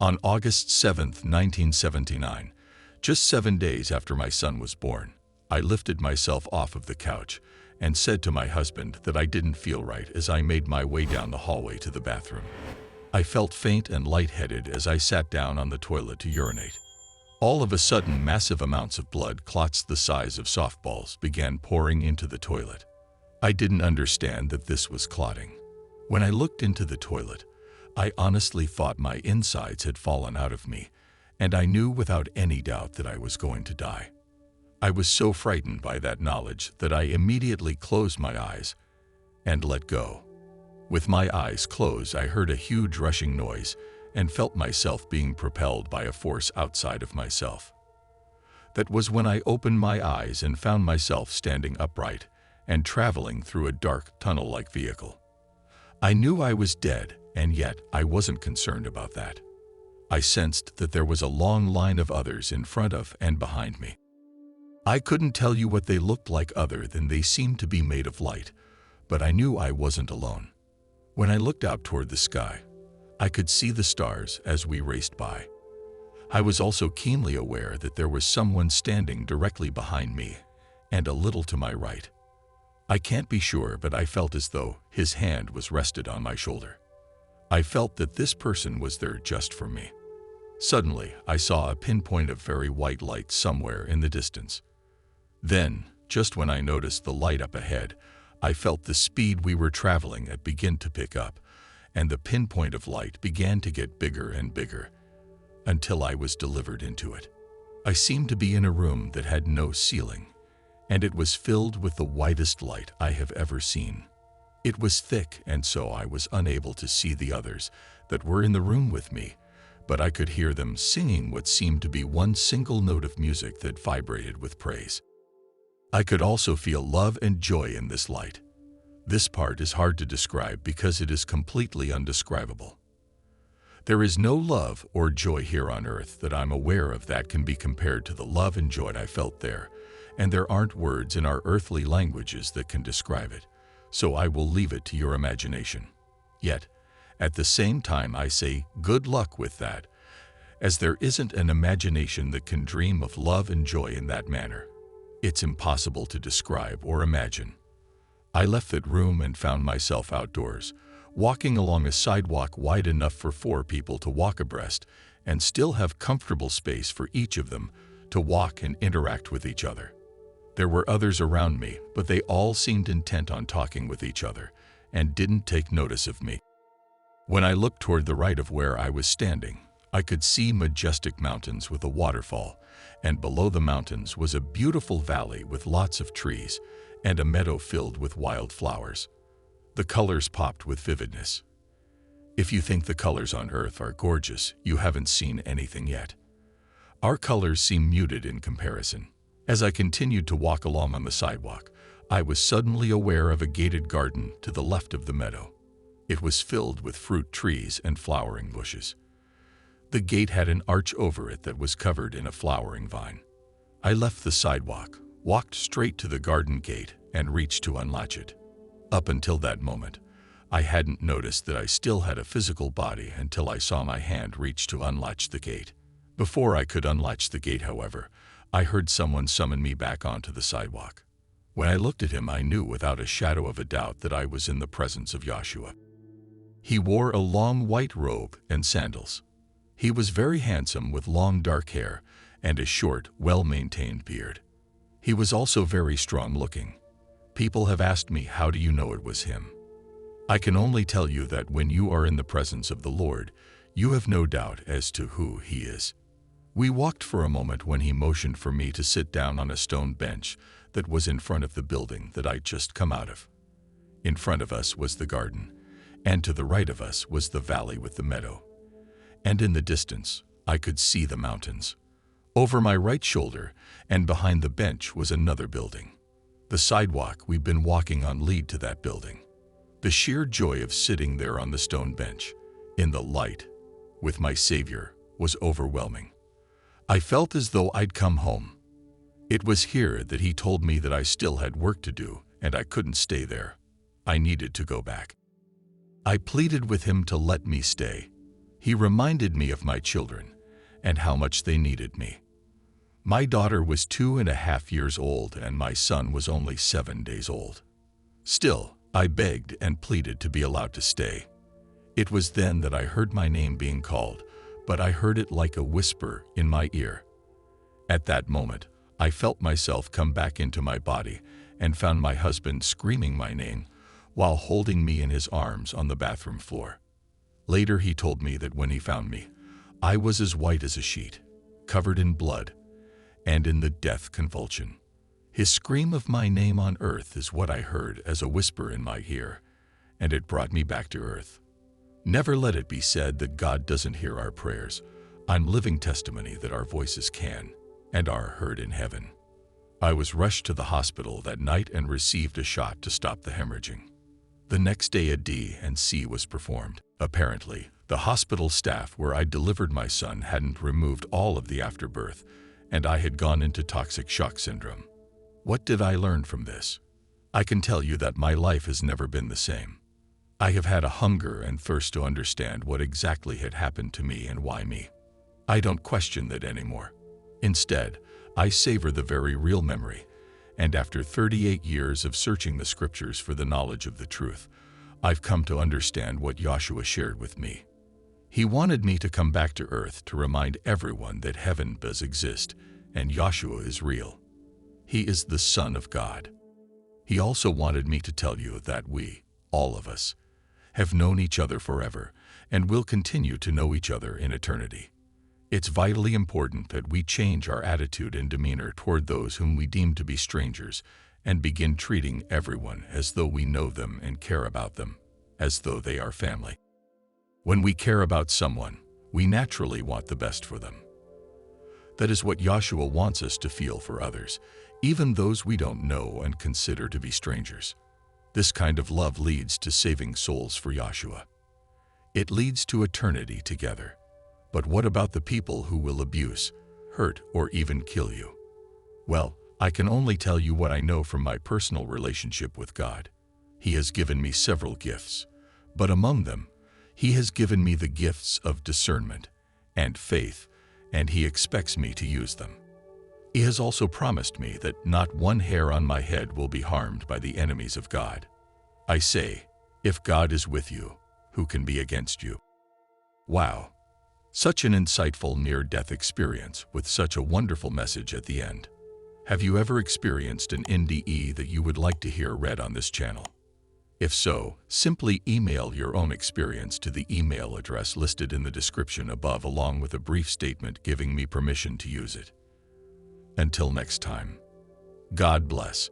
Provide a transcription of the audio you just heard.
On August 7, 1979, just 7 days after my son was born, I lifted myself off of the couch and said to my husband that I didn't feel right as I made my way down the hallway to the bathroom. I felt faint and lightheaded as I sat down on the toilet to urinate. All of a sudden, massive amounts of blood, clots the size of softballs, began pouring into the toilet. I didn't understand that this was clotting. When I looked into the toilet, I honestly thought my insides had fallen out of me, and I knew without any doubt that I was going to die. I was so frightened by that knowledge that I immediately closed my eyes and let go. With my eyes closed, I heard a huge rushing noise and felt myself being propelled by a force outside of myself. That was when I opened my eyes and found myself standing upright and traveling through a dark tunnel-like vehicle. I knew I was dead, and yet I wasn't concerned about that. I sensed that there was a long line of others in front of and behind me. I couldn't tell you what they looked like other than they seemed to be made of light, but I knew I wasn't alone. When I looked out toward the sky, I could see the stars as we raced by. I was also keenly aware that there was someone standing directly behind me and a little to my right. I can't be sure, but I felt as though his hand was rested on my shoulder. I felt that this person was there just for me. Suddenly, I saw a pinpoint of very white light somewhere in the distance. Then, just when I noticed the light up ahead, I felt the speed we were traveling at begin to pick up, and the pinpoint of light began to get bigger and bigger, until I was delivered into it. I seemed to be in a room that had no ceiling, and it was filled with the whitest light I have ever seen. It was thick, and so I was unable to see the others that were in the room with me, but I could hear them singing what seemed to be one single note of music that vibrated with praise. I could also feel love and joy in this light. This part is hard to describe because it is completely undescribable. There is no love or joy here on earth that I'm aware of that can be compared to the love and joy I felt there, and there aren't words in our earthly languages that can describe it, so I will leave it to your imagination. Yet, at the same time, I say good luck with that, as there isn't an imagination that can dream of love and joy in that manner. It's impossible to describe or imagine. I left that room and found myself outdoors, walking along a sidewalk wide enough for 4 people to walk abreast and still have comfortable space for each of them to walk and interact with each other. There were others around me, but they all seemed intent on talking with each other and didn't take notice of me. When I looked toward the right of where I was standing, I could see majestic mountains with a waterfall, and below the mountains was a beautiful valley with lots of trees and a meadow filled with wild flowers. The colors popped with vividness. If you think the colors on Earth are gorgeous, you haven't seen anything yet. Our colors seem muted in comparison. As I continued to walk along on the sidewalk, I was suddenly aware of a gated garden to the left of the meadow. It was filled with fruit trees and flowering bushes. The gate had an arch over it that was covered in a flowering vine. I left the sidewalk, walked straight to the garden gate, and reached to unlatch it. Up until that moment, I hadn't noticed that I still had a physical body until I saw my hand reach to unlatch the gate. Before I could unlatch the gate, however, I heard someone summon me back onto the sidewalk. When I looked at him, I knew without a shadow of a doubt that I was in the presence of Yashua. He wore a long white robe and sandals. He was very handsome with long dark hair and a short, well-maintained beard. He was also very strong-looking. People have asked me, how do you know it was him? I can only tell you that when you are in the presence of the Lord, you have no doubt as to who he is. We walked for a moment when he motioned for me to sit down on a stone bench that was in front of the building that I'd just come out of. In front of us was the garden, and to the right of us was the valley with the meadow. And in the distance, I could see the mountains. Over my right shoulder and behind the bench was another building. The sidewalk we'd been walking on led to that building. The sheer joy of sitting there on the stone bench, in the light, with my Savior, was overwhelming. I felt as though I'd come home. It was here that he told me that I still had work to do and I couldn't stay there. I needed to go back. I pleaded with him to let me stay. He reminded me of my children and how much they needed me. My daughter was 2.5 years old and my son was only 7 days old. Still, I begged and pleaded to be allowed to stay. It was then that I heard my name being called, but I heard it like a whisper in my ear. At that moment, I felt myself come back into my body and found my husband screaming my name while holding me in his arms on the bathroom floor. Later, he told me that when he found me, I was as white as a sheet, covered in blood, and in the death convulsion. His scream of my name on earth is what I heard as a whisper in my ear, and it brought me back to earth. Never let it be said that God doesn't hear our prayers. I'm living testimony that our voices can and are heard in heaven. I was rushed to the hospital that night and received a shot to stop the hemorrhaging. The next day, a D&C was performed. Apparently, the hospital staff where I delivered my son hadn't removed all of the afterbirth, and I had gone into toxic shock syndrome. What did I learn from this? I can tell you that my life has never been the same. I have had a hunger and thirst to understand what exactly had happened to me and why me. I don't question that anymore. Instead, I savor the very real memory, and after 38 years of searching the scriptures for the knowledge of the truth, I've come to understand what Yashua shared with me. He wanted me to come back to earth to remind everyone that heaven does exist and Yashua is real. He is the Son of God. He also wanted me to tell you that we, all of us, have known each other forever and will continue to know each other in eternity. It's vitally important that we change our attitude and demeanor toward those whom we deem to be strangers and begin treating everyone as though we know them and care about them, as though they are family. When we care about someone, we naturally want the best for them. That is what Yashua wants us to feel for others, even those we don't know and consider to be strangers. This kind of love leads to saving souls for Yashua. It leads to eternity together. But what about the people who will abuse, hurt, or even kill you? Well, I can only tell you what I know from my personal relationship with God. He has given me several gifts, but among them, He has given me the gifts of discernment and faith, and He expects me to use them. He has also promised me that not one hair on my head will be harmed by the enemies of God. I say, if God is with you, who can be against you? Wow! Such an insightful near-death experience with such a wonderful message at the end. Have you ever experienced an NDE that you would like to hear read on this channel? If so, simply email your own experience to the email address listed in the description above along with a brief statement giving me permission to use it. Until next time, God bless.